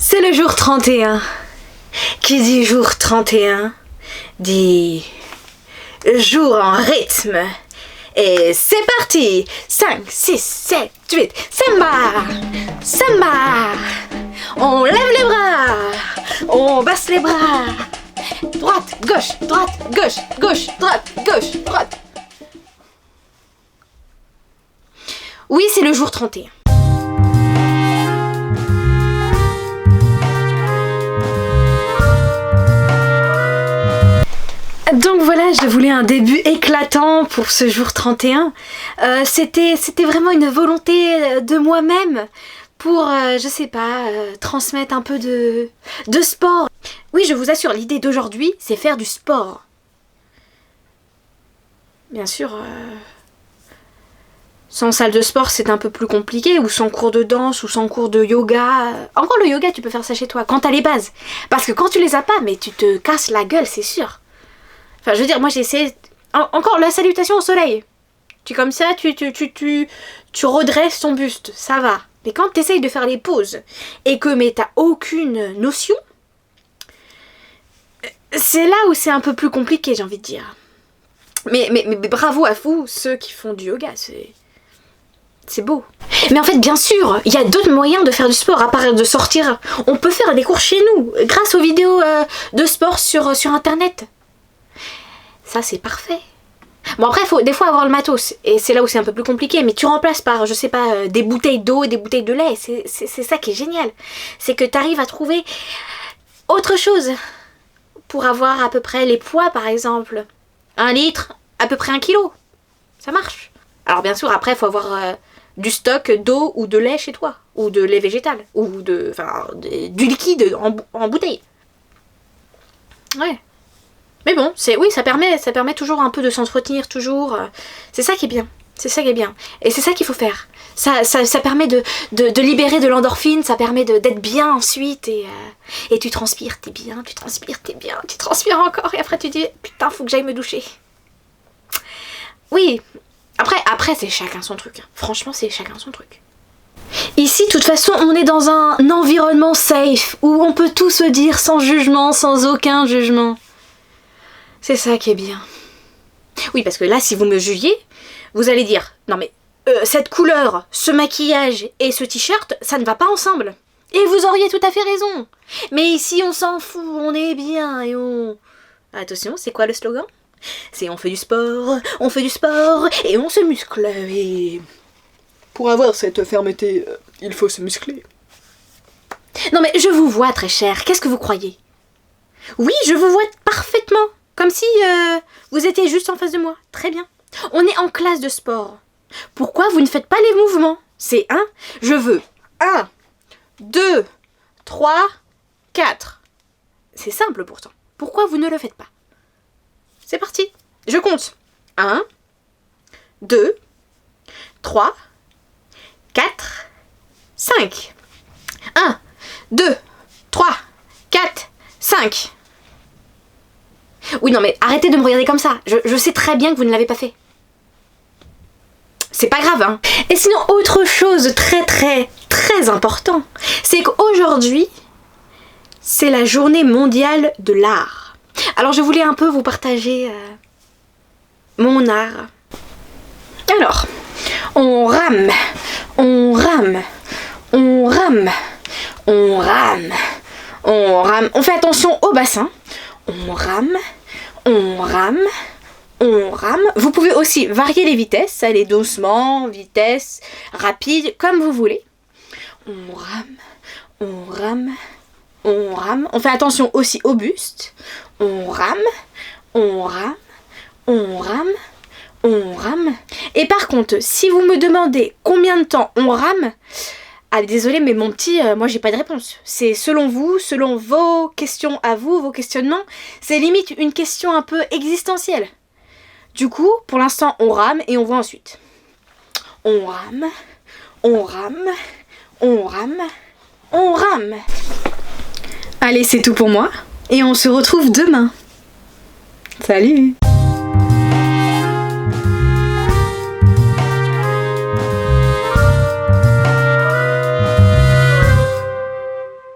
C'est le jour 31. Qui dit jour 31 dit jour en rythme. Et c'est parti. 5, 6, 7, 8. Samba. Samba. On lève les bras. On baisse les bras. Droite, gauche, droite, gauche, gauche, droite, gauche, droite. Oui, c'est le jour 31. Donc voilà, je voulais un début éclatant pour ce jour 31. C'était vraiment une volonté de moi-même pour, je sais pas, transmettre un peu de sport. Oui, je vous assure, l'idée d'aujourd'hui, c'est faire du sport. Bien sûr, sans salle de sport, c'est un peu plus compliqué, ou sans cours de danse, ou sans cours de yoga. Encore le yoga, tu peux faire ça chez toi, quand t'as les bases. Parce que quand tu les as pas, mais tu te casses la gueule, c'est sûr. Enfin, je veux dire, moi j'ai essayé... Encore la salutation au soleil. Tu comme ça, tu redresses ton buste, ça va. Mais quand tu essayes de faire les poses et que mais t'as aucune notion, c'est là où c'est un peu plus compliqué, j'ai envie de dire. Mais bravo à vous, ceux qui font du yoga, c'est beau. Mais en fait, bien sûr, il y a d'autres moyens de faire du sport à part de sortir. On peut faire des cours chez nous, grâce aux vidéos de sport sur internet. Ça, c'est parfait. Bon, après, il faut des fois avoir le matos. Et c'est là où c'est un peu plus compliqué. Mais tu remplaces par, je sais pas, des bouteilles d'eau et des bouteilles de lait. C'est ça qui est génial. C'est que tu arrives à trouver autre chose. Pour avoir à peu près les poids, par exemple. 1 litre, à peu près 1 kilo. Ça marche. Alors, bien sûr, après, il faut avoir du stock d'eau ou de lait chez toi. Ou de lait végétal. Ou du liquide en bouteille. Ouais. Mais bon, oui, ça permet toujours un peu de s'entretenir, toujours. C'est ça qui est bien. C'est ça qui est bien. Et c'est ça qu'il faut faire. Ça permet de libérer de l'endorphine, ça permet d'être bien ensuite. Et tu transpires, t'es bien, tu transpires, t'es bien, tu transpires encore. Et après tu dis, putain, faut que j'aille me doucher. Oui. Après c'est chacun son truc. Franchement, c'est chacun son truc. Ici, de toute façon, on est dans un environnement safe, où on peut tout se dire sans jugement, sans aucun jugement. C'est ça qui est bien. Oui, parce que là, si vous me jugiez, vous allez dire, non mais, cette couleur, ce maquillage et ce t-shirt, ça ne va pas ensemble. Et vous auriez tout à fait raison. Mais ici, on s'en fout, on est bien et on... Attention, c'est quoi le slogan? C'est on fait du sport et on se muscle. Et pour avoir cette fermeté, il faut se muscler. Non mais je vous vois très cher, qu'est-ce que vous croyez? Oui, je vous vois parfaitement. Comme si vous étiez juste en face de moi. Très bien. On est en classe de sport. Pourquoi vous ne faites pas les mouvements? C'est 1. Je veux 1, 2, 3, 4. C'est simple pourtant. Pourquoi vous ne le faites pas? C'est parti. Je compte. 1, 2, 3, 4, 5. 1, 2, 3, 4, 5. Oui, non, mais arrêtez de me regarder comme ça. Je sais très bien que vous ne l'avez pas fait. C'est pas grave, hein. Et sinon, autre chose très, très, très important, c'est qu'aujourd'hui, c'est la journée mondiale de l'art. Alors, je voulais un peu vous partager mon art. Alors, on rame, on rame, on rame, on rame, on rame. On fait attention au bassin. On rame, on rame, on rame. Vous pouvez aussi varier les vitesses, aller doucement, vitesse, rapide, comme vous voulez. On rame, on rame, on rame. On fait attention aussi au buste. On rame, on rame, on rame, on rame. Et par contre, si vous me demandez combien de temps on rame, ah désolé mais mon petit, moi j'ai pas de réponse. C'est selon vous, selon vos questions à vous, vos questionnements. C'est limite une question un peu existentielle. Du coup, pour l'instant, on rame et on voit ensuite. On rame, on rame, on rame, on rame. Allez, c'est tout pour moi. Et on se retrouve demain. Salut!